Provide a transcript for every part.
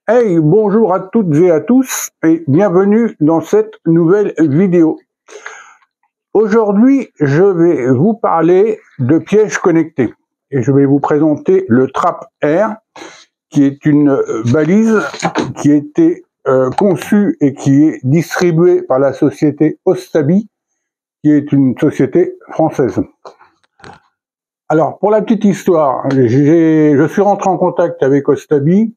Hey, bonjour à toutes et à tous et bienvenue dans cette nouvelle vidéo. Aujourd'hui, je vais vous parler de pièges connectés et je vais vous présenter le Trap Air, qui est une balise qui a été conçue et qui est distribuée par la société Ostabi, qui est une société française. Alors, pour la petite histoire, je suis rentré en contact avec Ostabi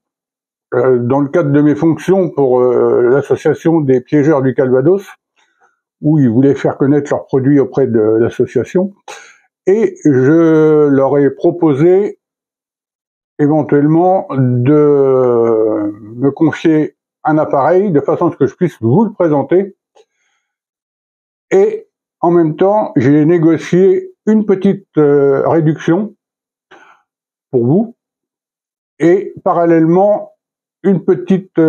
dans le cadre de mes fonctions pour l'association des piégeurs du Calvados, où ils voulaient faire connaître leurs produits auprès de l'association, et je leur ai proposé éventuellement de me confier un appareil de façon à ce que je puisse vous le présenter, et en même temps j'ai négocié une petite réduction pour vous, et parallèlement une petite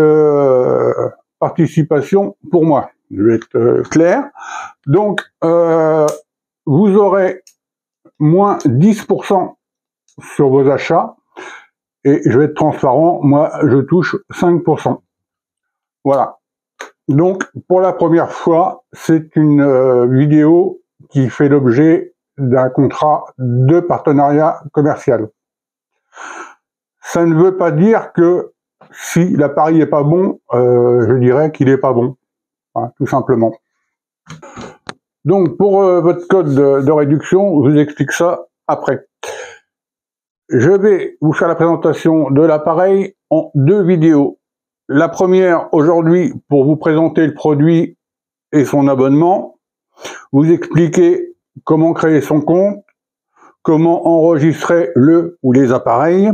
participation pour moi. Je vais être clair. Donc, vous aurez moins 10% sur vos achats, et je vais être transparent, moi je touche 5%. Voilà. Donc, pour la première fois, c'est une vidéo qui fait l'objet d'un contrat de partenariat commercial. Ça ne veut pas dire que si l'appareil est pas bon, je dirais qu'il est pas bon, hein, tout simplement. Donc pour votre code de réduction, je vous explique ça après. Je vais vous faire la présentation de l'appareil en deux vidéos. La première aujourd'hui pour vous présenter le produit et son abonnement, vous expliquer comment créer son compte, comment enregistrer le ou les appareils,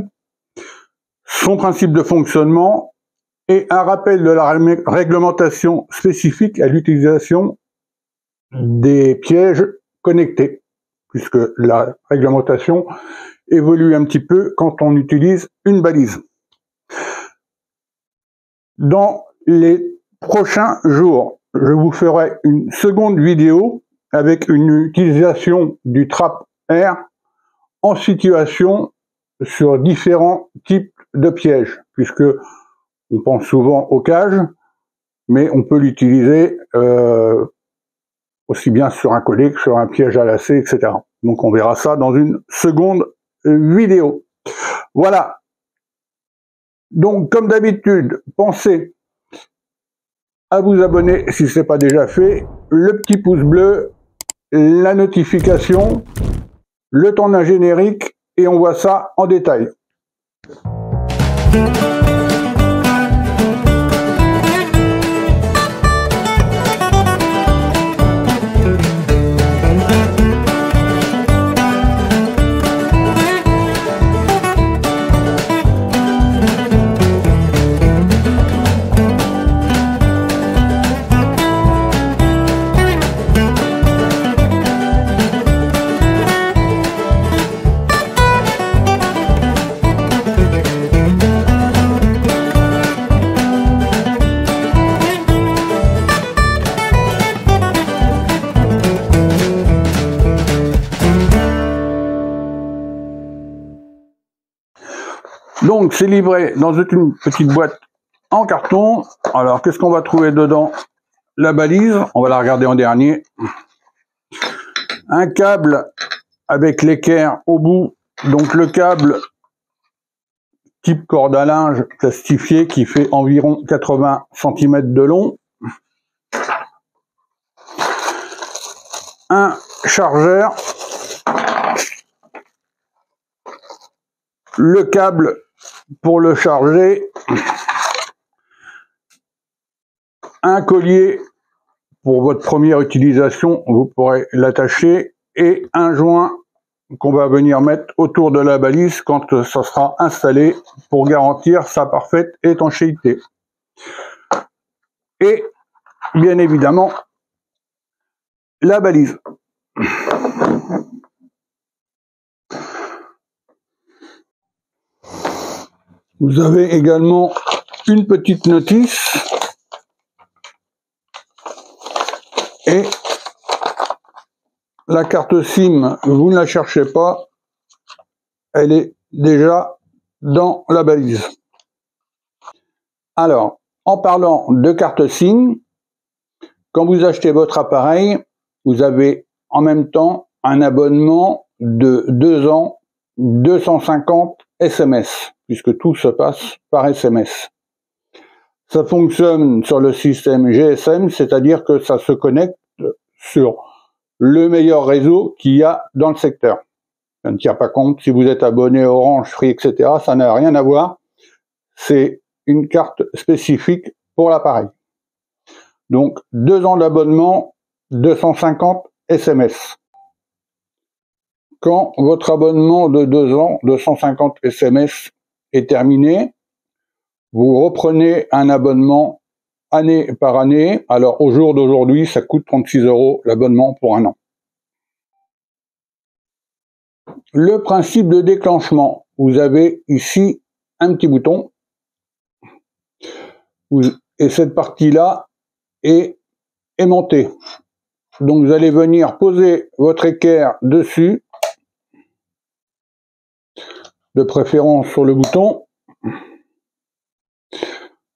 son principe de fonctionnement et un rappel de la réglementation spécifique à l'utilisation des pièges connectés, puisque la réglementation évolue un petit peu quand on utilise une balise. Dans les prochains jours, je vous ferai une seconde vidéo avec une utilisation du Trap Air en situation sur différents types de pièges, puisque on pense souvent au cage, mais on peut l'utiliser aussi bien sur un collet que sur un piège à lacets, etc. Donc on verra ça dans une seconde vidéo. Voilà. Donc comme d'habitude, pensez à vous abonner si ce n'est pas déjà fait, le petit pouce bleu, la notification, le temps d'un générique, et on voit ça en détail. Donc c'est livré dans une petite boîte en carton. Alors qu'est-ce qu'on va trouver dedans? La balise, on va la regarder en dernier. Un câble avec l'équerre au bout, donc le câble type corde à linge plastifié qui fait environ 80 cm de long. Un chargeur. Le câble pour le charger, un collier pour votre première utilisation, vous pourrez l'attacher, et un joint qu'on va venir mettre autour de la balise quand ça sera installé pour garantir sa parfaite étanchéité. Et bien évidemment, la balise. Vous avez également une petite notice et la carte SIM, vous ne la cherchez pas, elle est déjà dans la balise. Alors, en parlant de carte SIM, quand vous achetez votre appareil, vous avez en même temps un abonnement de 2 ans, 250 SMS, puisque tout se passe par SMS. Ça fonctionne sur le système GSM, c'est-à-dire que ça se connecte sur le meilleur réseau qu'il y a dans le secteur. Ça ne tient pas compte si vous êtes abonné Orange, Free, etc. Ça n'a rien à voir. C'est une carte spécifique pour l'appareil. Donc, 2 ans d'abonnement, 250 SMS. Quand votre abonnement de 2 ans, 250 SMS est terminé, vous reprenez un abonnement année par année. Alors, au jour d'aujourd'hui, ça coûte 36 € l'abonnement pour 1 an. Le principe de déclenchement, vous avez ici un petit bouton et cette partie-là est aimantée. Donc vous allez venir poser votre équerre dessus, de préférence sur le bouton.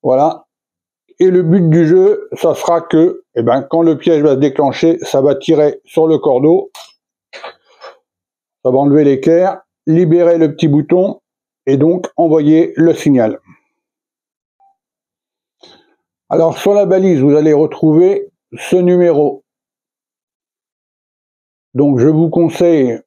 Voilà. Et le but du jeu, ça sera que quand le piège va se déclencher, ça va tirer sur le cordeau, ça va enlever l'équerre, libérer le petit bouton et donc envoyer le signal. Alors sur la balise, vous allez retrouver ce numéro. Donc je vous conseille,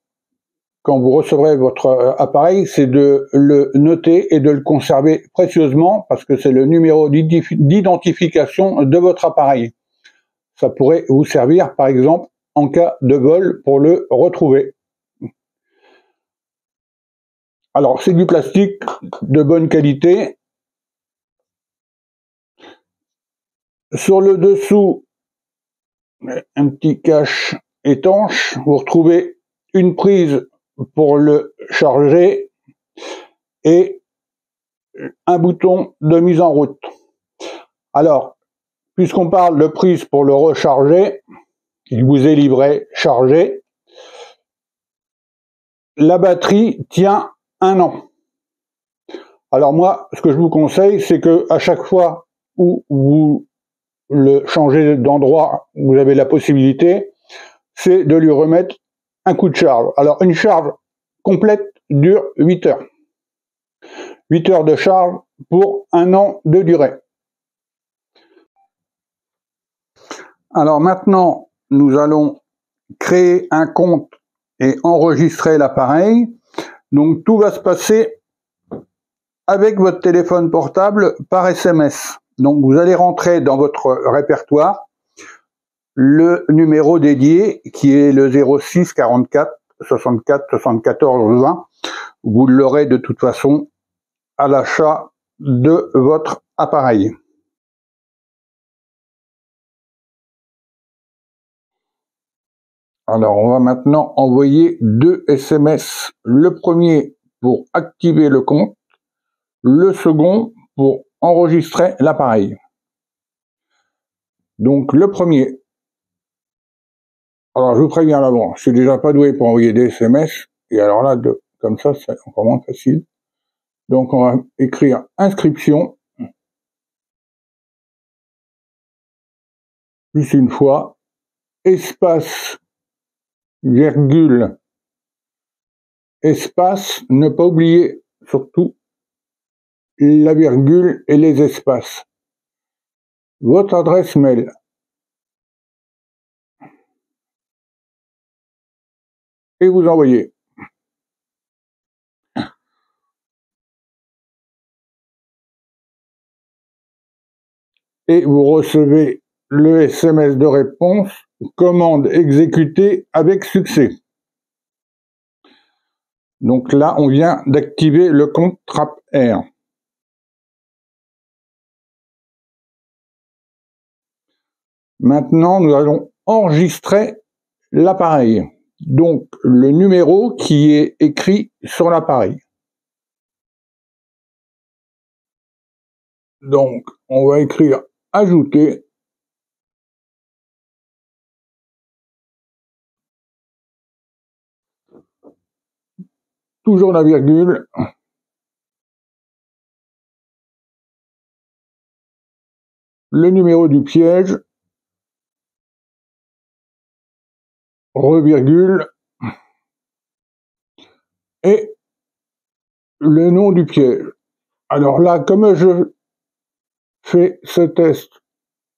quand vous recevrez votre appareil, c'est de le noter et de le conserver précieusement parce que c'est le numéro d'identification de votre appareil. Ça pourrait vous servir, par exemple, en cas de vol pour le retrouver. Alors, c'est du plastique de bonne qualité. Sur le dessous, un petit cache étanche. Vous retrouvez une prise pour le charger et un bouton de mise en route. Alors, puisqu'on parle de prise pour le recharger, il vous est livré chargé. La batterie tient 1 an. Alors moi, ce que je vous conseille, c'est que à chaque fois où vous le changez d'endroit, vous avez la possibilité, c'est de lui remettre un coup de charge. Alors une charge complète dure 8 heures. 8 heures de charge pour 1 an de durée. Alors maintenant, nous allons créer un compte et enregistrer l'appareil. Donc tout va se passer avec votre téléphone portable par SMS. Donc vous allez rentrer dans votre répertoire le numéro dédié qui est le 06 44 64 74 20. Vous l'aurez de toute façon à l'achat de votre appareil. Alors on va maintenant envoyer 2 SMS. Le premier pour activer le compte, le second pour enregistrer l'appareil. Donc le premier. Alors je vous préviens à l'avance, je suis déjà pas doué pour envoyer des SMS, et alors là, comme ça, c'est encore moins facile. Donc on va écrire inscription, plus une fois, espace, virgule, espace, ne pas oublier surtout la virgule et les espaces. Votre adresse mail. Et vous envoyez. Et vous recevez le SMS de réponse, commande exécutée avec succès. Donc là, on vient d'activer le compte TrapAir. Maintenant, nous allons enregistrer l'appareil. Donc, le numéro qui est écrit sur l'appareil. Donc, on va écrire ajouter. Toujours la virgule. le numéro du piège, revirgule, et le nom du piège. Alors là, comme je fais ce test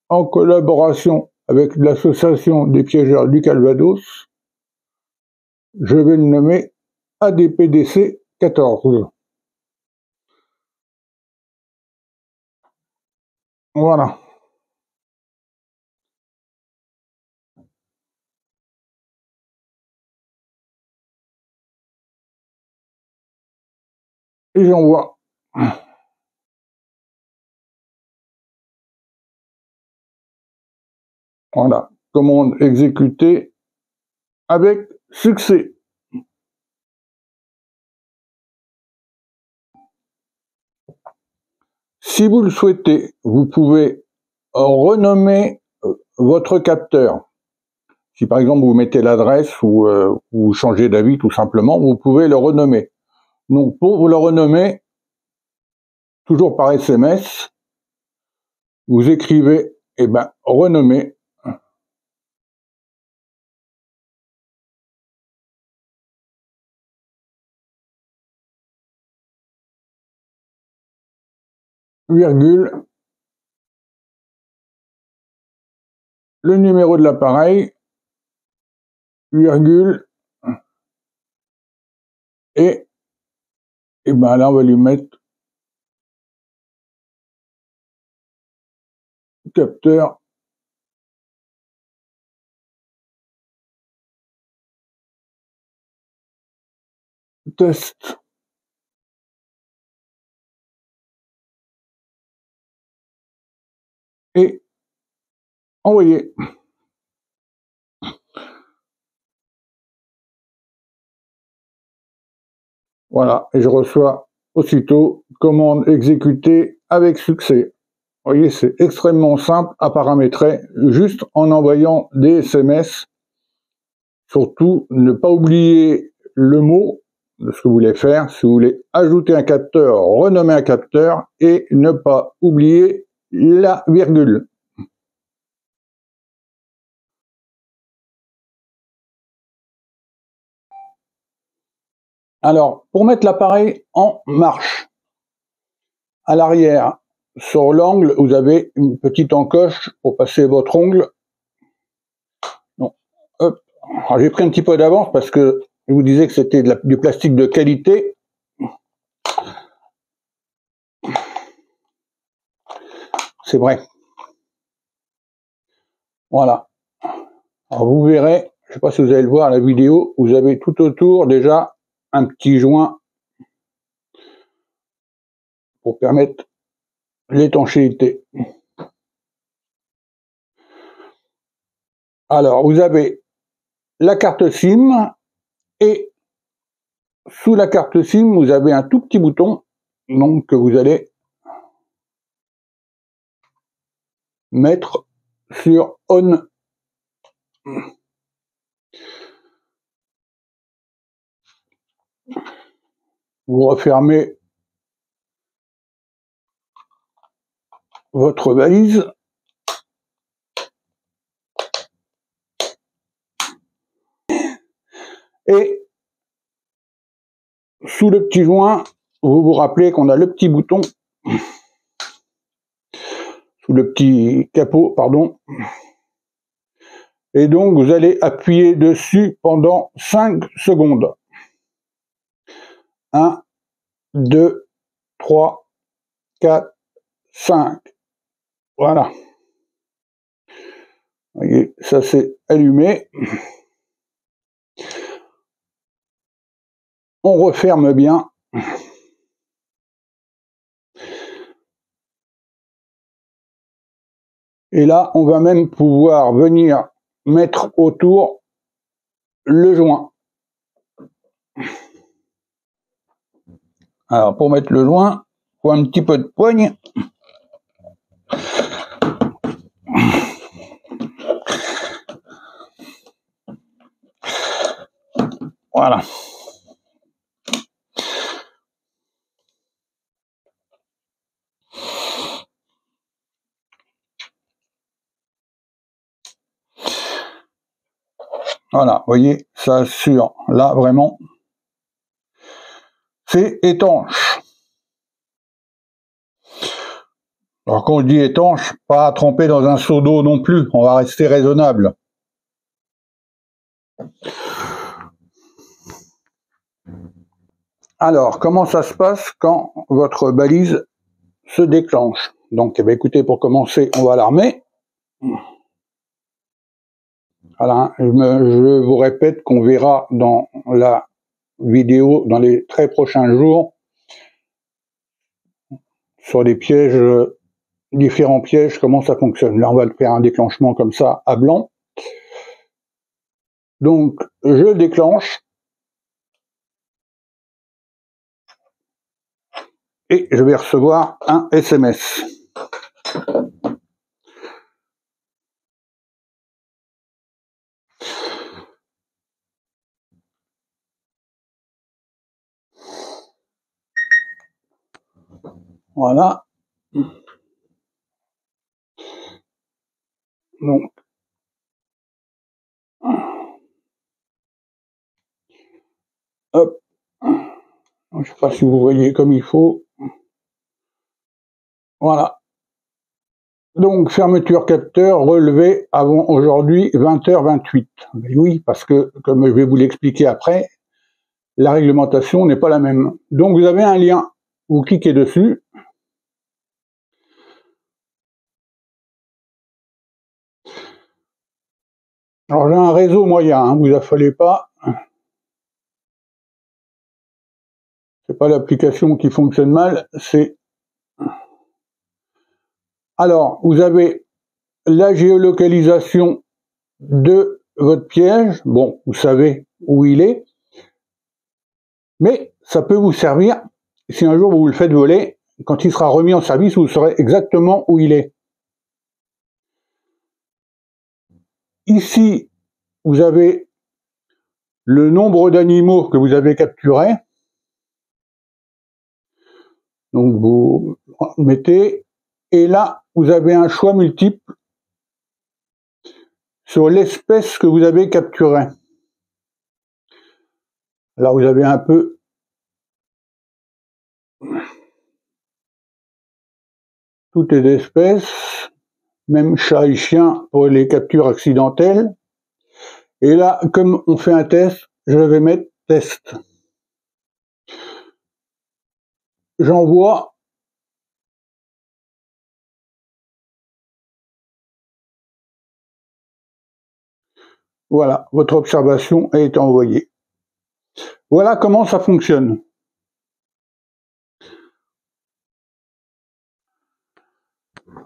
en collaboration avec l'association des piégeurs du Calvados, je vais le nommer ADPDC 14. Voilà. Et j'envoie. Voilà. Commande exécutée avec succès. Si vous le souhaitez, vous pouvez renommer votre capteur. Si par exemple vous mettez l'adresse ou vous changez d'avis tout simplement, vous pouvez le renommer. Donc pour vous le renommer, toujours par SMS, vous écrivez renommer virgule le numéro de l'appareil virgule et là on va lui mettre capteur test et envoyer. Voilà, et je reçois aussitôt commande exécutée avec succès. Vous voyez, c'est extrêmement simple à paramétrer juste en envoyant des SMS. Surtout, ne pas oublier le mot de ce que vous voulez faire. Si vous voulez ajouter un capteur, renommer un capteur et ne pas oublier la virgule. Alors, pour mettre l'appareil en marche, à l'arrière, sur l'angle, vous avez une petite encoche pour passer votre ongle. Donc, hop. Alors, j'ai pris un petit peu d'avance parce que je vous disais que c'était du plastique de qualité. C'est vrai. Voilà. Alors, vous verrez, je ne sais pas si vous allez le voir à la vidéo, vous avez tout autour déjà un petit joint pour permettre l'étanchéité. Alors, vous avez la carte SIM et sous la carte SIM, vous avez un tout petit bouton donc que vous allez mettre sur On. Vous refermez votre valise. Et sous le petit joint, vous vous rappelez qu'on a le petit bouton, sous le petit capot, pardon. Et donc, vous allez appuyer dessus pendant 5 secondes. 1, 2, 3, 4, 5. Voilà. Vous voyez, ça c'est allumé. On referme bien. Et là, on va même pouvoir venir mettre autour le joint. Alors, pour mettre le joint, il faut un petit peu de poigne. Voilà. Voilà, vous voyez, ça assure. Là, vraiment, c'est étanche. Alors quand on dit étanche, pas trempé dans un seau d'eau non plus, on va rester raisonnable. Alors, comment ça se passe quand votre balise se déclenche? Donc, eh bien, écoutez, pour commencer, on va l'armer. Voilà, je vous répète qu'on verra dans la vidéo dans les très prochains jours sur les pièges, différents pièges, comment ça fonctionne. Là, on va faire un déclenchement comme ça à blanc. Donc, je déclenche et je vais recevoir un SMS. Voilà. Donc, hop. Je ne sais pas si vous voyez comme il faut. Voilà. Donc, fermeture capteur relevée avant aujourd'hui 20h28. Oui, parce que, comme je vais vous l'expliquer après, la réglementation n'est pas la même. Donc, vous avez un lien. Vous cliquez dessus. Alors, j'ai un réseau moyen, hein, vous affolez pas. C'est pas l'application qui fonctionne mal, c'est... Alors, vous avez la géolocalisation de votre piège. Bon, vous savez où il est. Mais ça peut vous servir si un jour vous le faites voler. Quand il sera remis en service, vous saurez exactement où il est. Ici, vous avez le nombre d'animaux que vous avez capturés. Donc, vous mettez... Et là, vous avez un choix multiple sur l'espèce que vous avez capturée. Là, vous avez un peu toutes les espèces, même chat et chien pour les captures accidentelles. Et là, comme on fait un test, je vais mettre test. J'envoie. Voilà, votre observation a été envoyée. Voilà comment ça fonctionne.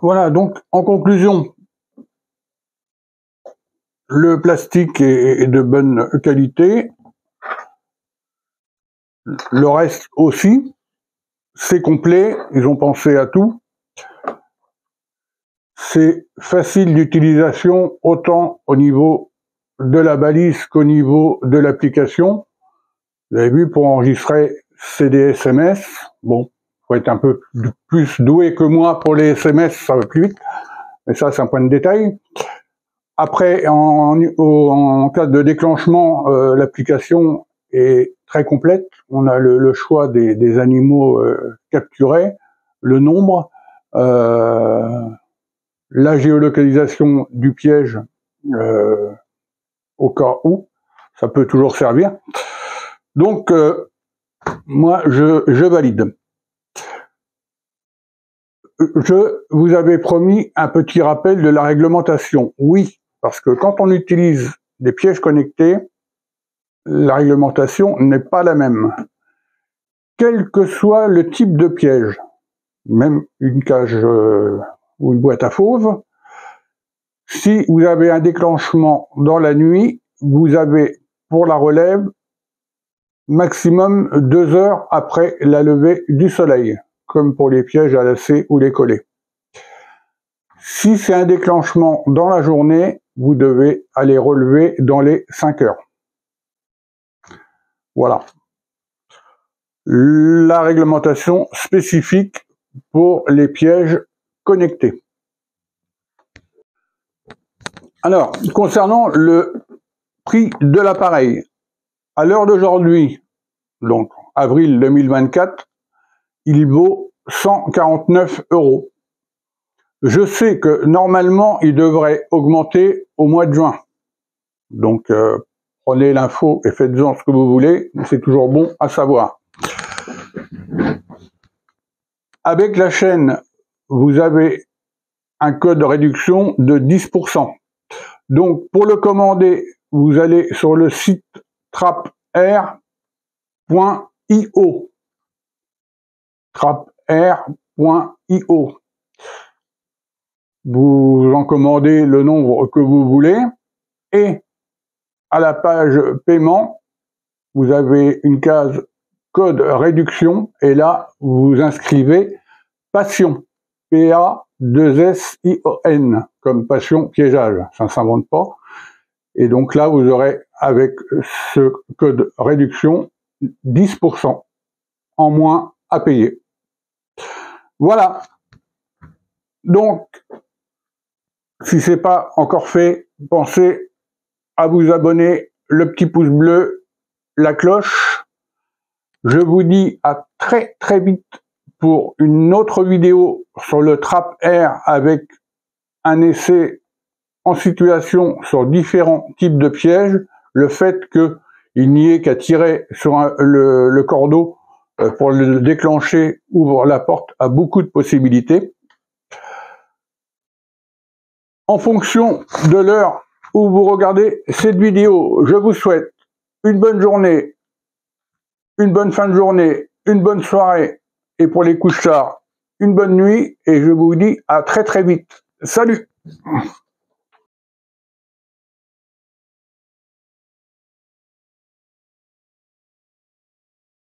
Voilà, donc en conclusion, le plastique est de bonne qualité. Le reste aussi, c'est complet, ils ont pensé à tout. C'est facile d'utilisation autant au niveau de la balise qu'au niveau de l'application. Vous avez vu, pour enregistrer, c'est des SMS. Bon, faut être un peu plus doué que moi pour les SMS, ça va plus vite. Mais ça, c'est un point de détail. Après, en cas de déclenchement, l'application est très complète. On a le choix des animaux capturés, le nombre, la géolocalisation du piège au cas où, ça peut toujours servir. Donc, moi, je valide. Je vous avais promis un petit rappel de la réglementation. Oui, parce que quand on utilise des pièges connectés, la réglementation n'est pas la même. Quel que soit le type de piège, même une cage ou une boîte à fauve, si vous avez un déclenchement dans la nuit, vous avez pour la relève maximum 2 heures après la levée du soleil, comme pour les pièges à lacets ou les collets. Si c'est un déclenchement dans la journée, vous devez aller relever dans les 5 heures. Voilà. La réglementation spécifique pour les pièges connectés. Alors, concernant le prix de l'appareil. À l'heure d'aujourd'hui, donc avril 2024, il vaut 149 €. Je sais que normalement, il devrait augmenter au mois de juin. Donc, prenez l'info et faites-en ce que vous voulez, c'est toujours bon à savoir. Avec la chaîne, vous avez un code de réduction de 10%. Donc, pour le commander, vous allez sur le site trapr.io. trapr.io. Vous en commandez le nombre que vous voulez et à la page paiement, vous avez une case code réduction et là, vous inscrivez passion, P-A-2-S-I-O-N, comme passion piégeage, ça ne s'invente pas. Et donc là, vous aurez avec ce code réduction 10% en moins à payer. Voilà. Donc, si ce n'est pas encore fait, pensez à vous abonner, le petit pouce bleu, la cloche. Je vous dis à très très vite pour une autre vidéo sur le TrapR avec un essai en situation sur différents types de pièges. Le fait qu'il n'y ait qu'à tirer sur le cordeau pour le déclencher ouvre la porte à beaucoup de possibilités. En fonction de l'heure où vous regardez cette vidéo, je vous souhaite une bonne journée, une bonne fin de journée, une bonne soirée et pour les couches tard, une bonne nuit et je vous dis à très très vite. Salut!